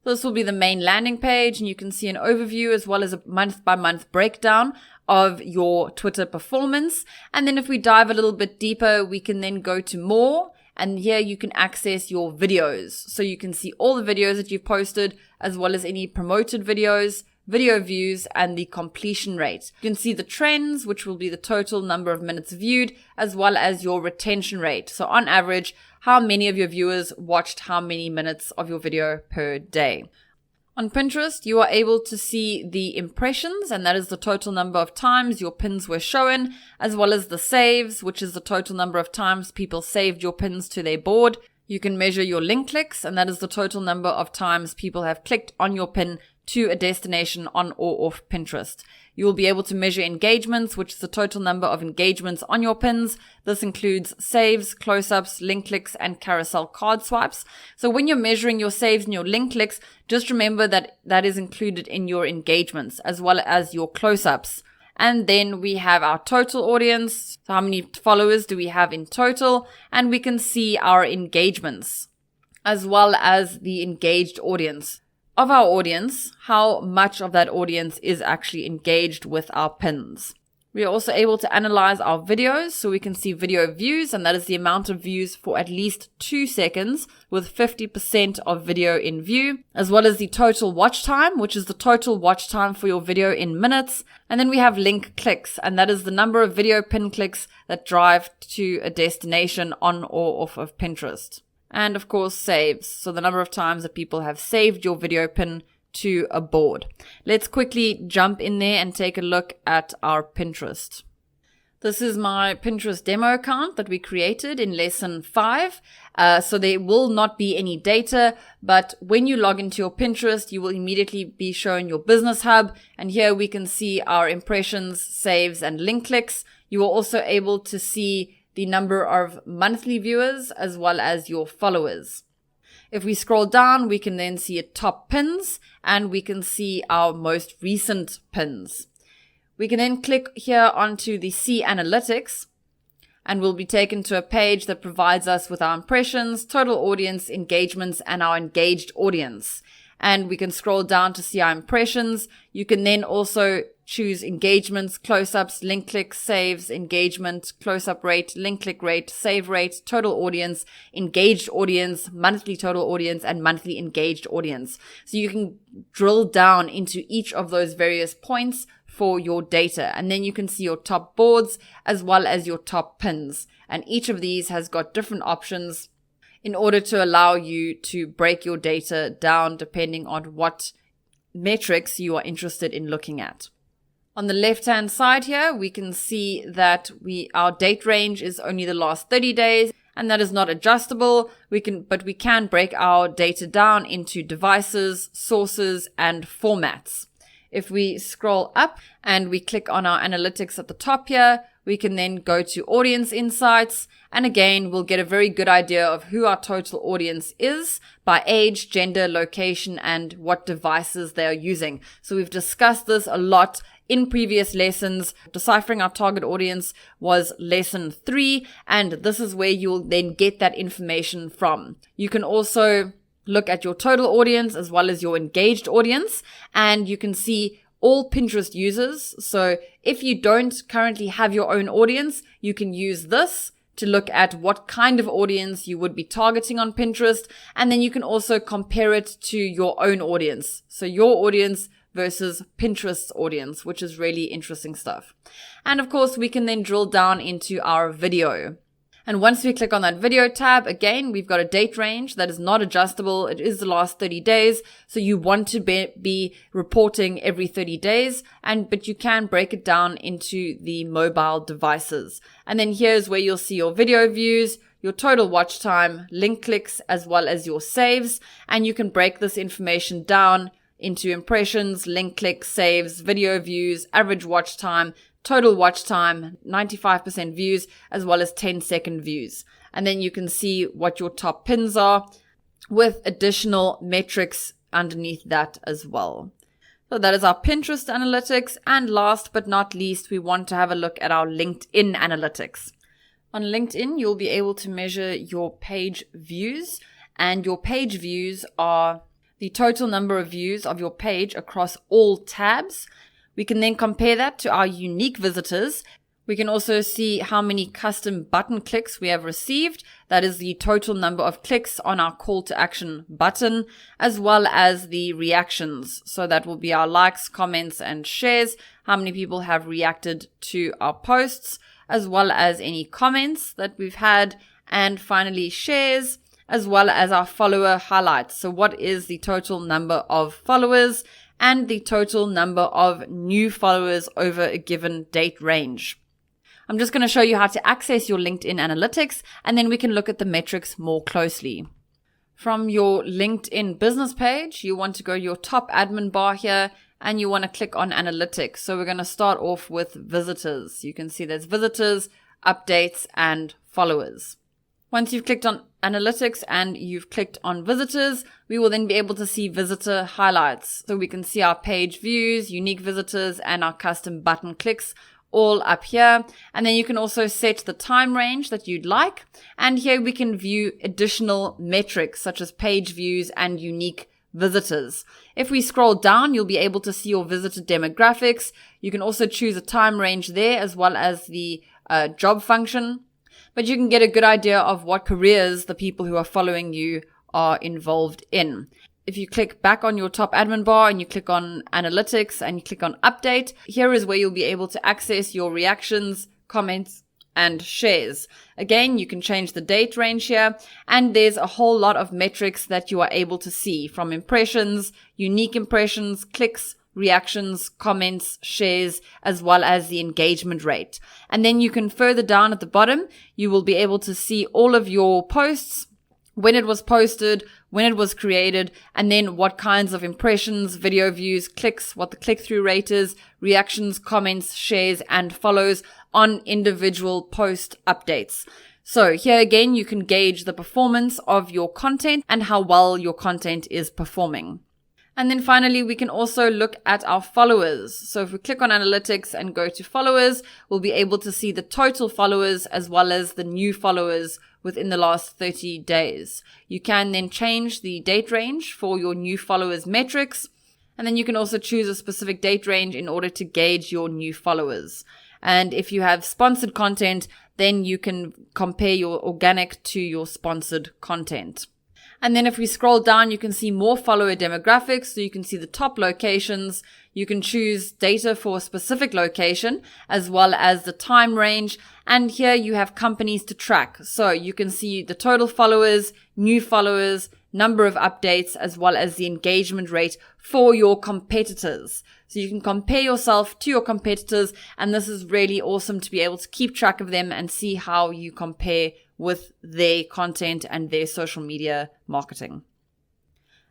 This will be the main landing page, and you can see an overview as well as a month-by-month breakdown of your Twitter performance. And then if we dive a little bit deeper, we can then go to More, and here you can access your videos. So you can see all the videos that you've posted, as well as any promoted videos, video views, and the completion rate. You can see the trends, which will be the total number of minutes viewed, as well as your retention rate. So on average, how many of your viewers watched how many minutes of your video per day. On Pinterest, you are able to see the impressions, and that is the total number of times your pins were shown, as well as the saves, which is the total number of times people saved your pins to their board. You can measure your link clicks, and that is the total number of times people have clicked on your pin to a destination on or off Pinterest. You will be able to measure engagements, which is the total number of engagements on your pins. This includes saves, close-ups, link clicks, and carousel card swipes. So when you're measuring your saves and your link clicks, just remember that that is included in your engagements as well as your close-ups. And then we have our total audience. So how many followers do we have in total? And we can see our engagements as well as the engaged audience. Of our audience, how much of that audience is actually engaged with our pins. We are also able to analyze our videos, so we can see video views, and that is the amount of views for at least 2 seconds, with 50% of video in view, as well as the total watch time, which is the total watch time for your video in minutes. And then we have link clicks, and that is the number of video pin clicks that drive to a destination on or off of Pinterest. And of course, saves. So the number of times that people have saved your video pin to a board. Let's quickly jump in there and take a look at our Pinterest. This is my Pinterest demo account that we created in lesson 5. So there will not be any data, but when you log into your Pinterest, you will immediately be shown your business hub. And here we can see our impressions, saves, and link clicks. You are also able to see the number of monthly viewers as well as your followers. If we scroll down, we can then see top pins and we can see our most recent pins. We can then click here onto the See Analytics and we'll be taken to a page that provides us with our impressions, total audience, engagements, and our engaged audience. And we can scroll down to see our impressions. You can then also choose engagements, close-ups, link clicks, saves, engagement, close-up rate, link click rate, save rate, total audience, engaged audience, monthly total audience, and monthly engaged audience. So you can drill down into each of those various points for your data. And then you can see your top boards as well as your top pins. And each of these has got different options in order to allow you to break your data down depending on what metrics you are interested in looking at. On the left-hand side here, we can see that our date range is only the last 30 days, and that is not adjustable. But we can break our data down into devices, sources, and formats. If we scroll up and we click on our analytics at the top here, we can then go to audience insights. And again, we'll get a very good idea of who our total audience is by age, gender, location, and what devices they are using. So we've discussed this a lot in previous lessons. Deciphering our target audience was lesson 3, and this is where you'll then get that information from. You can also look at your total audience as well as your engaged audience, and you can see all Pinterest users. So if you don't currently have your own audience, you can use this to look at what kind of audience you would be targeting on Pinterest. And then you can also compare it to your own audience. So your audience versus Pinterest's audience, which is really interesting stuff. And of course, we can then drill down into our video. And once we click on that video tab, again, we've got a date range that is not adjustable. It is the last 30 days. So you want to be reporting every 30 days, but you can break it down into the mobile devices. And then here's where you'll see your video views, your total watch time, link clicks, as well as your saves. And you can break this information down into impressions, link clicks, saves, video views, average watch time, total watch time, 95% views, as well as 10-second views. And then you can see what your top pins are with additional metrics underneath that as well. So that is our Pinterest analytics. And last but not least, we want to have a look at our LinkedIn analytics. On LinkedIn, you'll be able to measure your page views, and your page views are the total number of views of your page across all tabs. We can then compare that to our unique visitors. We can also see how many custom button clicks we have received. That is the total number of clicks on our call to action button, as well as the reactions. So that will be our likes, comments, and shares, how many people have reacted to our posts, as well as any comments that we've had, and finally shares, as well as our follower highlights. So what is the total number of followers and the total number of new followers over a given date range. I'm just going to show you how to access your LinkedIn analytics, and then we can look at the metrics more closely. From your LinkedIn business page, you want to go to your top admin bar here, and you want to click on analytics. So we're going to start off with visitors. You can see there's visitors, updates, and followers. Once you've clicked on analytics and you've clicked on visitors, we will then be able to see visitor highlights. So we can see our page views, unique visitors, and our custom button clicks all up here. And then you can also set the time range that you'd like. And here we can view additional metrics such as page views and unique visitors. If we scroll down, you'll be able to see your visitor demographics. You can also choose a time range there as well as the job function. But you can get a good idea of what careers the people who are following you are involved in. If you click back on your top admin bar and you click on analytics and you click on update, here is where you'll be able to access your reactions, comments, and shares. Again, you can change the date range here, and there's a whole lot of metrics that you are able to see, from impressions, unique impressions, clicks, reactions, comments, shares, as well as the engagement rate. And then you can further down at the bottom, you will be able to see all of your posts, when it was posted, when it was created, and then what kinds of impressions, video views, clicks, what the click-through rate is, reactions, comments, shares, and follows on individual post updates. So here again, you can gauge the performance of your content and how well your content is performing. And then finally, we can also look at our followers. So if we click on analytics and go to followers, we'll be able to see the total followers as well as the new followers within the last 30 days. You can then change the date range for your new followers metrics. And then you can also choose a specific date range in order to gauge your new followers. And if you have sponsored content, then you can compare your organic to your sponsored content. And then if we scroll down, you can see more follower demographics. So you can see the top locations. You can choose data for a specific location as well as the time range. And here you have companies to track. So you can see the total followers, new followers, number of updates, as well as the engagement rate for your competitors. So you can compare yourself to your competitors. And this is really awesome to be able to keep track of them and see how you compare with their content and their social media marketing.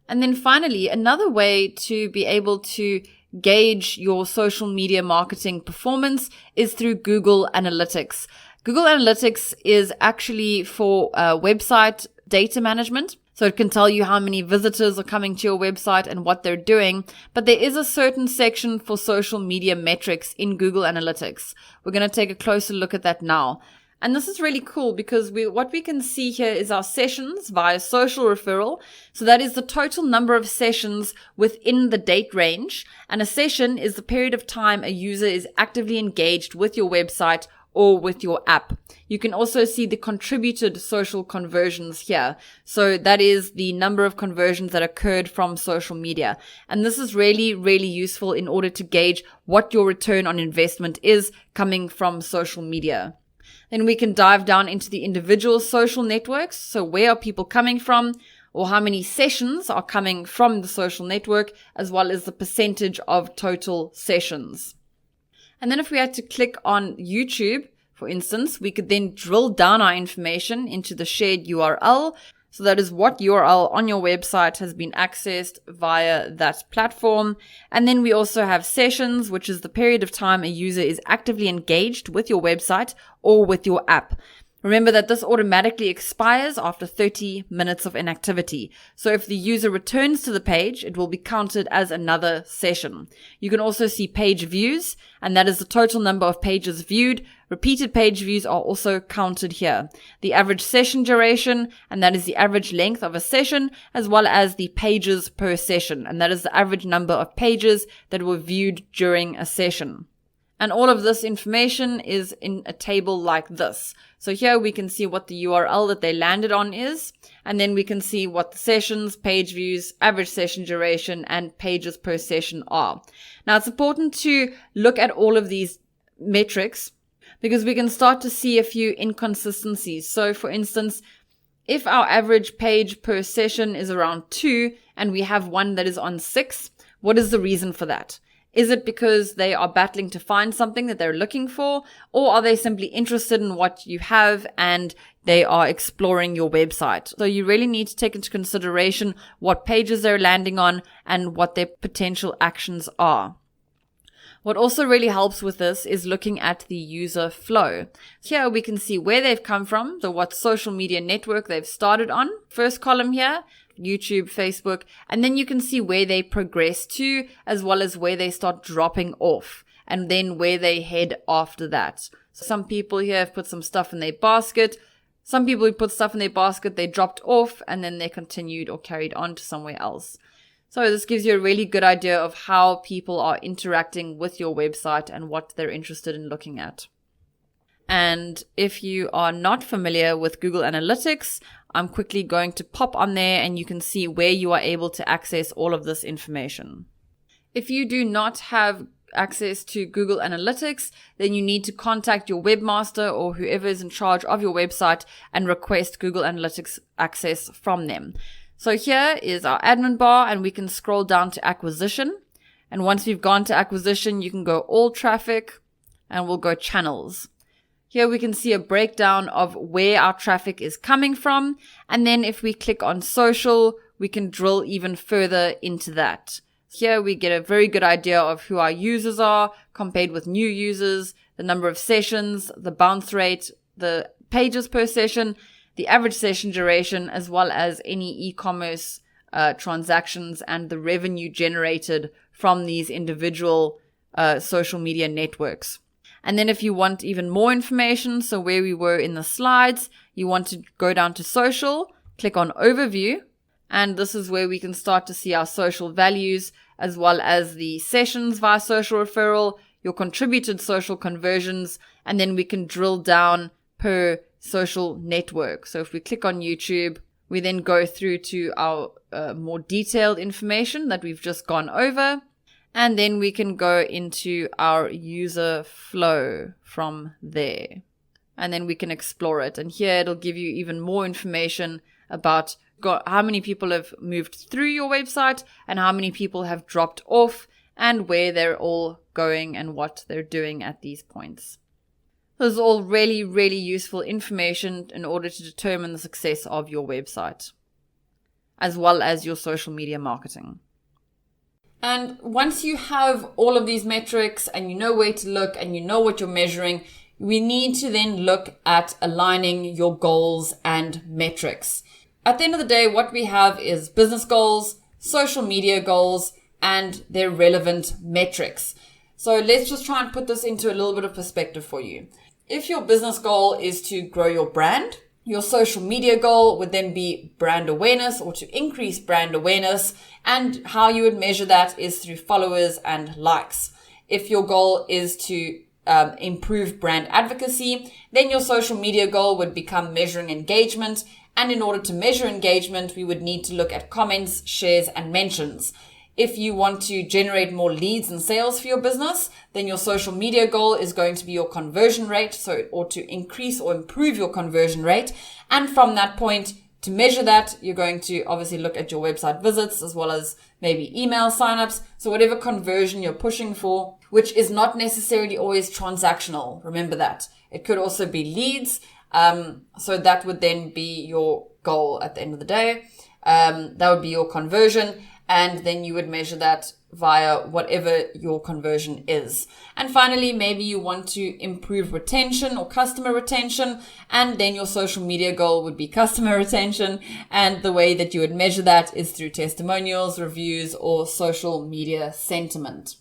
And then finally, another way to be able to gauge your social media marketing performance is through Google Analytics. Google Analytics is actually for website data management. So it can tell you how many visitors are coming to your website and what they're doing. But there is a certain section for social media metrics in Google Analytics. We're going to take a closer look at that now. And this is really cool because what we can see here is our sessions via social referral. So that is the total number of sessions within the date range. And a session is the period of time a user is actively engaged with your website or with your app. You can also see the contributed social conversions here. So that is the number of conversions that occurred from social media. And this is really, really useful in order to gauge what your return on investment is coming from social media. Then we can dive down into the individual social networks. So where are people coming from, or how many sessions are coming from the social network, as well as the percentage of total sessions. And then if we had to click on YouTube, for instance, we could then drill down our information into the shared URL. So that is what URL on your website has been accessed via that platform. And then we also have sessions, which is the period of time a user is actively engaged with your website or with your app. Remember that this automatically expires after 30 minutes of inactivity. So if the user returns to the page, it will be counted as another session. You can also see page views, and that is the total number of pages viewed. Repeated page views are also counted here. The average session duration, and that is the average length of a session, as well as the pages per session, and that is the average number of pages that were viewed during a session. And all of this information is in a table like this. So here we can see what the URL that they landed on is, and then we can see what the sessions, page views, average session duration, and pages per session are. Now it's important to look at all of these metrics because we can start to see a few inconsistencies. So for instance, if our average page per session is around 2 and we have one that is on 6, what is the reason for that? Is it because they are battling to find something that they're looking for, or are they simply interested in what you have and they are exploring your website? So you really need to take into consideration what pages they're landing on and what their potential actions are. What also really helps with this is looking at the user flow. Here we can see where they've come from, so what social media network they've started on. First column here, YouTube, Facebook, and then you can see where they progress to, as well as where they start dropping off, and then where they head after that. So some people here have put some stuff in their basket. Some people who put stuff in their basket, they dropped off, and then they continued or carried on to somewhere else. So this gives you a really good idea of how people are interacting with your website and what they're interested in looking at. And if you are not familiar with Google Analytics, I'm quickly going to pop on there and you can see where you are able to access all of this information. If you do not have access to Google Analytics, then you need to contact your webmaster or whoever is in charge of your website and request Google Analytics access from them. So here is our admin bar, and we can scroll down to acquisition. And once we've gone to acquisition, you can go all traffic and we'll go channels. Here we can see a breakdown of where our traffic is coming from. And then if we click on social, we can drill even further into that. Here we get a very good idea of who our users are compared with new users, the number of sessions, the bounce rate, the pages per session, the average session duration, as well as any e-commerce transactions and the revenue generated from these individual social media networks. And then if you want even more information, so where we were in the slides, you want to go down to social, click on overview, and this is where we can start to see our social values as well as the sessions via social referral, your contributed social conversions, and then we can drill down per social network. So if we click on YouTube, we then go through to our more detailed information that we've just gone over. And then we can go into our user flow from there. And then we can explore it. And here it'll give you even more information about how many people have moved through your website and how many people have dropped off and where they're all going and what they're doing at these points. This is all really, really useful information in order to determine the success of your website, as well as your social media marketing. And once you have all of these metrics and you know where to look and you know what you're measuring, we need to then look at aligning your goals and metrics. At the end of the day, what we have is business goals, social media goals, and their relevant metrics. So let's just try and put this into a little bit of perspective for you. If your business goal is to grow your brand, your social media goal would then be brand awareness or to increase brand awareness. And how you would measure that is through followers and likes. If your goal is to improve brand advocacy, then your social media goal would become measuring engagement. And in order to measure engagement, we would need to look at comments, shares, and mentions. If you want to generate more leads and sales for your business, then your social media goal is going to be your conversion rate, or to increase or improve your conversion rate. And from that point, to measure that, you're going to obviously look at your website visits as well as maybe email signups. So whatever conversion you're pushing for, which is not necessarily always transactional. Remember that. It could also be leads. So that would then be your goal at the end of the day. That would be your conversion. And then you would measure that via whatever your conversion is. And finally, maybe you want to improve retention or customer retention. And then your social media goal would be customer retention. And the way that you would measure that is through testimonials, reviews, or social media sentiment.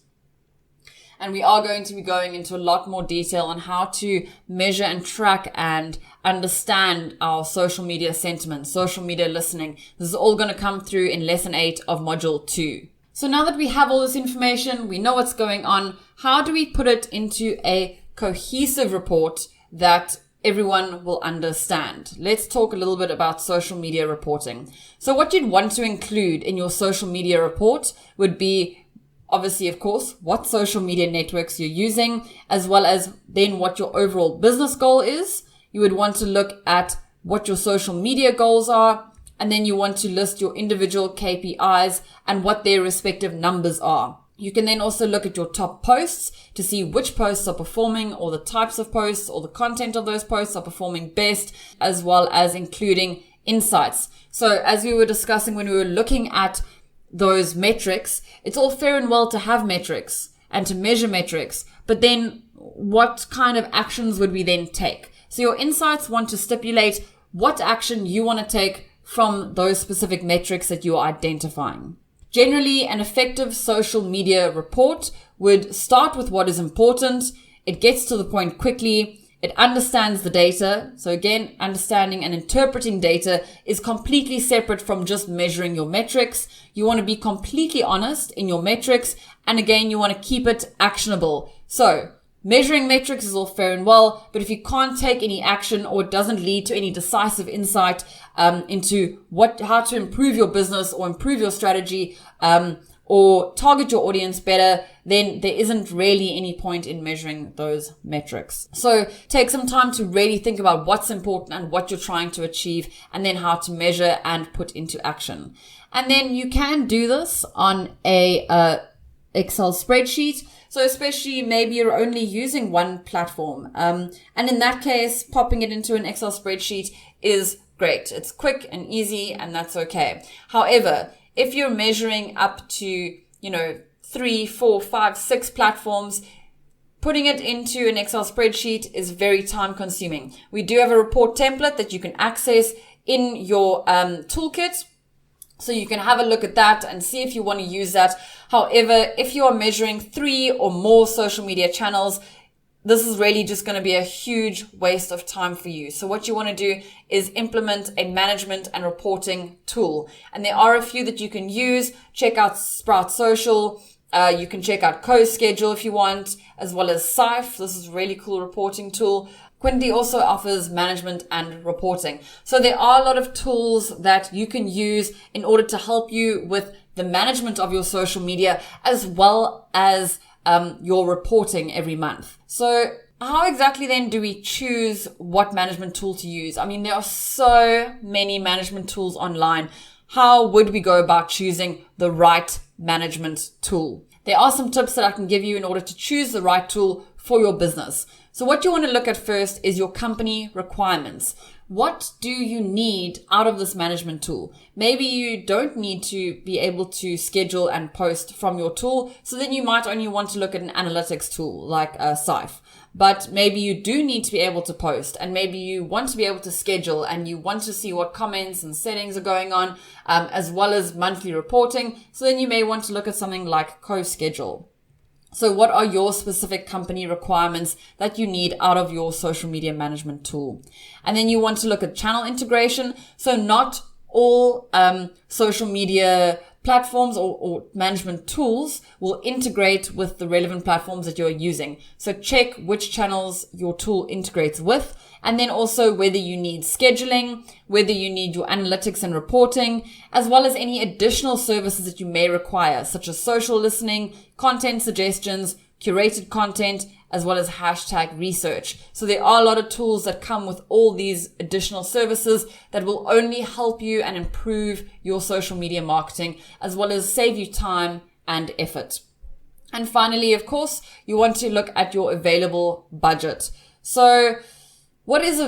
And we are going to be going into a lot more detail on how to measure and track and understand our social media sentiment, social media listening. This is all going to come through in lesson 8 of module 2. So now that we have all this information, we know what's going on, how do we put it into a cohesive report that everyone will understand? Let's talk a little bit about social media reporting. So what you'd want to include in your social media report would be obviously, of course, what social media networks you're using, as well as then what your overall business goal is. You would want to look at what your social media goals are, and then you want to list your individual KPIs and what their respective numbers are. You can then also look at your top posts to see which posts are performing, or the types of posts or the content of those posts are performing best, as well as including insights. So as we were discussing when we were looking at those metrics, it's all fair and well to have metrics and to measure metrics, but then what kind of actions would we then take? So your insights want to stipulate what action you want to take from those specific metrics that you are identifying. Generally, an effective social media report would start with what is important. It gets to the point quickly. It understands the data. So again, understanding and interpreting data is completely separate from just measuring your metrics. You want to be completely honest in your metrics. And again, you want to keep it actionable. So measuring metrics is all fair and well, but if you can't take any action or it doesn't lead to any decisive insight into how to improve your business or improve your strategy, or target your audience better, then there isn't really any point in measuring those metrics. So take some time to really think about what's important and what you're trying to achieve, and then how to measure and put into action. And then you can do this on a Excel spreadsheet. So especially maybe you're only using one platform. And in that case, popping it into an Excel spreadsheet is great. It's quick and easy, and that's okay. However, if you're measuring up to, 3, 4, 5, 6 platforms, putting it into an Excel spreadsheet is very time consuming. We do have a report template that you can access in your toolkit. So you can have a look at that and see if you want to use that. However, if you are measuring 3 or more social media channels, this is really just going to be a huge waste of time for you. So what you want to do is implement a management and reporting tool. And there are a few that you can use. Check out Sprout Social. You can check out CoSchedule if you want, as well as Sife. This is a really cool reporting tool. Quinty also offers management and reporting. So there are a lot of tools that you can use in order to help you with the management of your social media, as well as your reporting every month. So how exactly then do we choose what management tool to use? I mean, there are so many management tools online. How would we go about choosing the right management tool? There are some tips that I can give you in order to choose the right tool for your business. So what you want to look at first is your company requirements. What do you need out of this management tool? Maybe you don't need to be able to schedule and post from your tool. So then you might only want to look at an analytics tool like Sife. But maybe you do need to be able to post, and maybe you want to be able to schedule, and you want to see what comments and settings are going on, as well as monthly reporting. So then you may want to look at something like CoSchedule. So what are your specific company requirements that you need out of your social media management tool? And then you want to look at channel integration. So not all social media platforms or management tools will integrate with the relevant platforms that you're using. So check which channels your tool integrates with, and then also whether you need scheduling, whether you need your analytics and reporting, as well as any additional services that you may require, such as social listening, content suggestions, curated content, as well as hashtag research. So there are a lot of tools that come with all these additional services that will only help you and improve your social media marketing, as well as save you time and effort. And finally, of course, you want to look at your available budget. So what is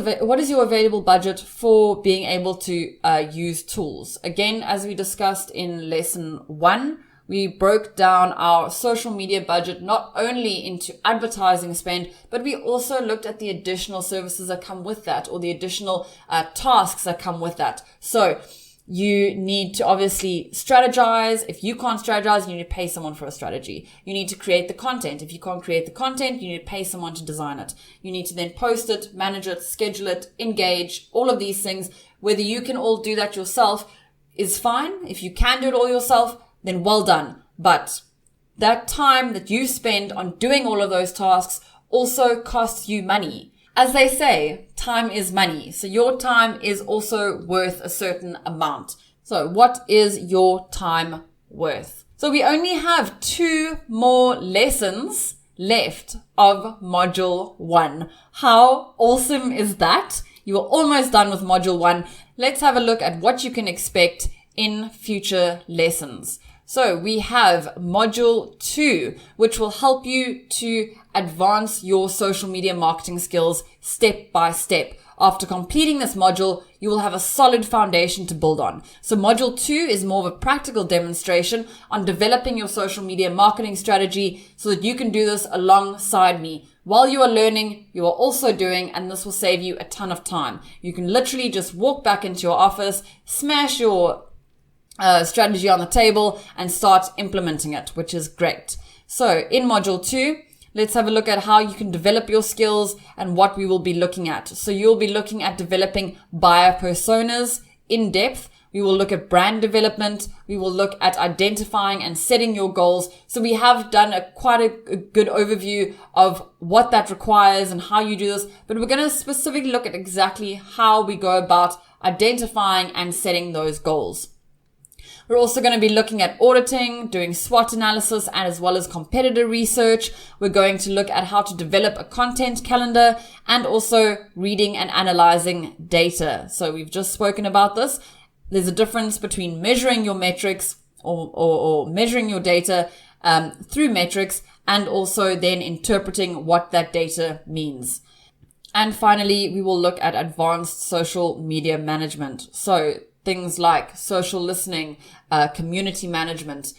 your available budget for being able to use tools? Again, as we discussed in lesson 1, we broke down our social media budget not only into advertising spend, but we also looked at the additional services that come with that, or the additional tasks that come with that. So you need to obviously strategize. If you can't strategize, you need to pay someone for a strategy. You need to create the content. If you can't create the content, you need to pay someone to design it. You need to then post it, manage it, schedule it, engage, all of these things. Whether you can all do that yourself is fine. If you can do it all yourself, then well done. But that time that you spend on doing all of those tasks also costs you money. As they say, time is money. So your time is also worth a certain amount. So what is your time worth? So we only have 2 more lessons left of module 1. How awesome is that? You are almost done with module 1. Let's have a look at what you can expect in future lessons. So we have module 2, which will help you to advance your social media marketing skills step by step. After completing this module, you will have a solid foundation to build on. So module 2 is more of a practical demonstration on developing your social media marketing strategy so that you can do this alongside me. While you are learning, you are also doing, and this will save you a ton of time. You can literally just walk back into your office, smash your strategy on the table and start implementing it, which is great. So in module 2, let's have a look at how you can develop your skills and what we will be looking at. So you'll be looking at developing buyer personas in depth. We will look at brand development. We will look at identifying and setting your goals. So we have done quite a good overview of what that requires and how you do this, but we're going to specifically look at exactly how we go about identifying and setting those goals. We're also going to be looking at auditing, doing SWOT analysis, and as well as competitor research. We're going to look at how to develop a content calendar and also reading and analyzing data. So we've just spoken about this. There's a difference between measuring your metrics or measuring your data through metrics, and also then interpreting what that data means. And finally, we will look at advanced social media management. So things like social listening, community management,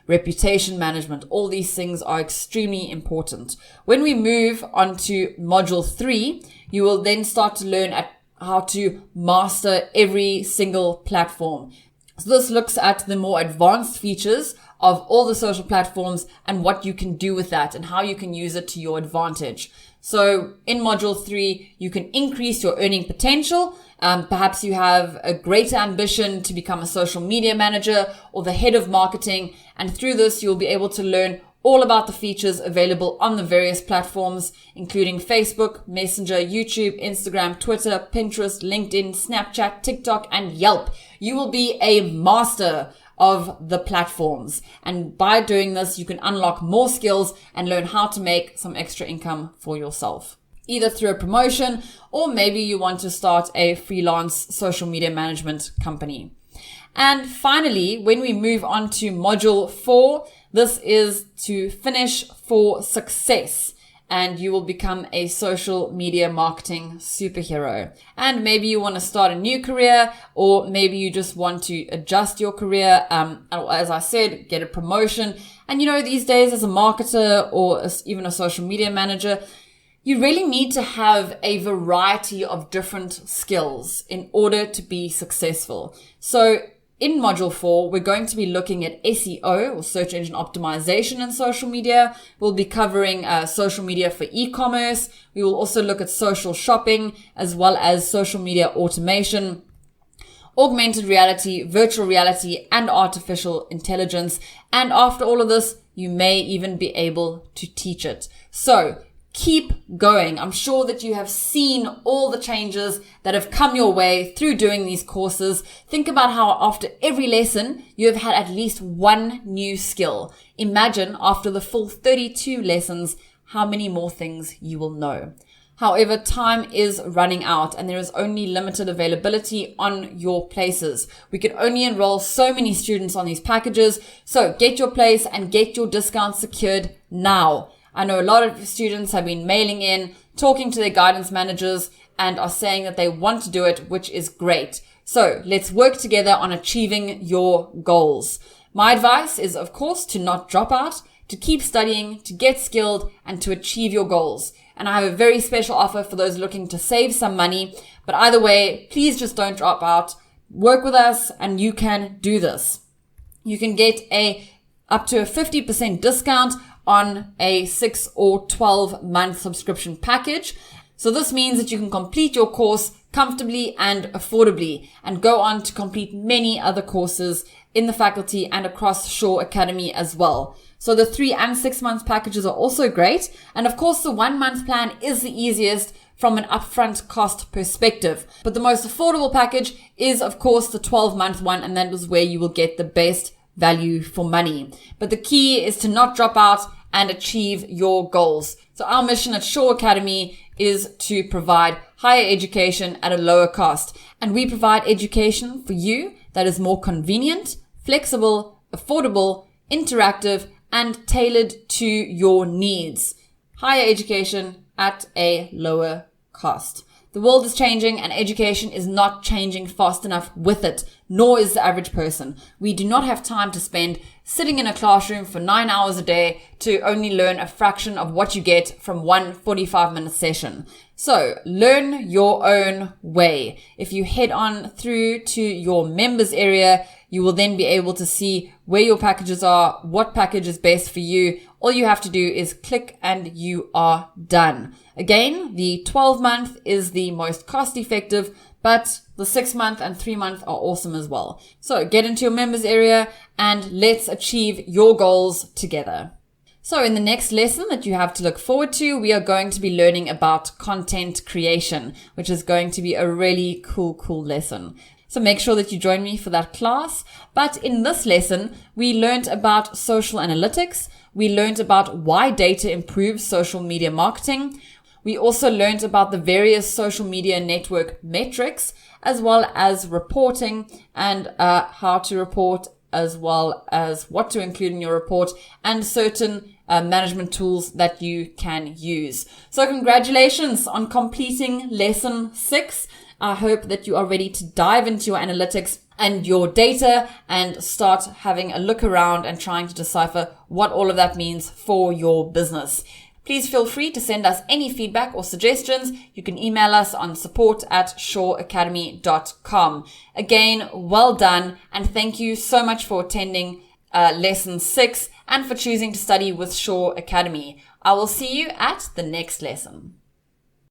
reputation management, all these things are extremely important. When we move on to module 3, you will then start to learn how to master every single platform. So this looks at the more advanced features of all the social platforms and what you can do with that and how you can use it to your advantage. So in module 3, you can increase your earning potential. Perhaps you have a greater ambition to become a social media manager or the head of marketing. And through this, you'll be able to learn all about the features available on the various platforms, including Facebook, Messenger, YouTube, Instagram, Twitter, Pinterest, LinkedIn, Snapchat, TikTok, and Yelp. You will be a master of the platforms. And by doing this, you can unlock more skills and learn how to make some extra income for yourself, either through a promotion or maybe you want to start a freelance social media management company. And finally, when we move on to module 4, this is to finish for success. And you will become a social media marketing superhero. And maybe you want to start a new career, or maybe you just want to adjust your career. As I said, get a promotion. And these days as a marketer or even a social media manager, you really need to have a variety of different skills in order to be successful. So in module 4, we're going to be looking at SEO, or search engine optimization, in social media. We'll be covering social media for e-commerce. We will also look at social shopping, as well as social media automation, augmented reality, virtual reality, and artificial intelligence. And after all of this, you may even be able to teach it. So keep going. I'm sure that you have seen all the changes that have come your way through doing these courses. Think about how after every lesson, you have had at least one new skill. Imagine after the full 32 lessons, how many more things you will know. However, time is running out and there is only limited availability on your places. We can only enroll so many students on these packages. So get your place and get your discount secured now. I know a lot of students have been mailing in, talking to their guidance managers, and are saying that they want to do it, which is great. So let's work together on achieving your goals. My advice is, of course, to not drop out, to keep studying, to get skilled, and to achieve your goals. And I have a very special offer for those looking to save some money. But either way, please just don't drop out. Work with us and you can do this. You can get up to a 50% discount on a 6 or 12 month subscription package. So this means that you can complete your course comfortably and affordably and go on to complete many other courses in the faculty and across Shore Academy as well. So the 3 and 6 month packages are also great. And of course, the 1 month plan is the easiest from an upfront cost perspective. But the most affordable package is, of course, the 12-month one, and that is where you will get the best value for money. But the key is to not drop out and achieve your goals. So our mission at Shore Academy is to provide higher education at a lower cost. And we provide education for you that is more convenient, flexible, affordable, interactive, and tailored to your needs. Higher education at a lower cost. The world is changing and education is not changing fast enough with it, nor is the average person. We do not have time to spend sitting in a classroom for 9 hours a day to only learn a fraction of what you get from one 45-minute session. So learn your own way. If you head on through to your members area, you will then be able to see where your packages are, what package is best for you. All you have to do is click and you are done. Again, the 12-month is the most cost-effective, but the 6-month and 3-month are awesome as well. So get into your members area and let's achieve your goals together. So in the next lesson that you have to look forward to, we are going to be learning about content creation, which is going to be a really cool lesson. So make sure that you join me for that class. But in this lesson, we learned about social analytics. We learned about why data improves social media marketing. We also learned about the various social media network metrics, as well as reporting and how to report as well as what to include in your report and certain management tools that you can use. So congratulations on completing lesson 6. I hope that you are ready to dive into your analytics and your data and start having a look around and trying to decipher what all of that means for your business. Please feel free to send us any feedback or suggestions. You can email us on support@shoreacademy.com. Again, well done, and thank you so much for attending lesson 6 and for choosing to study with Shore Academy. I will see you at the next lesson.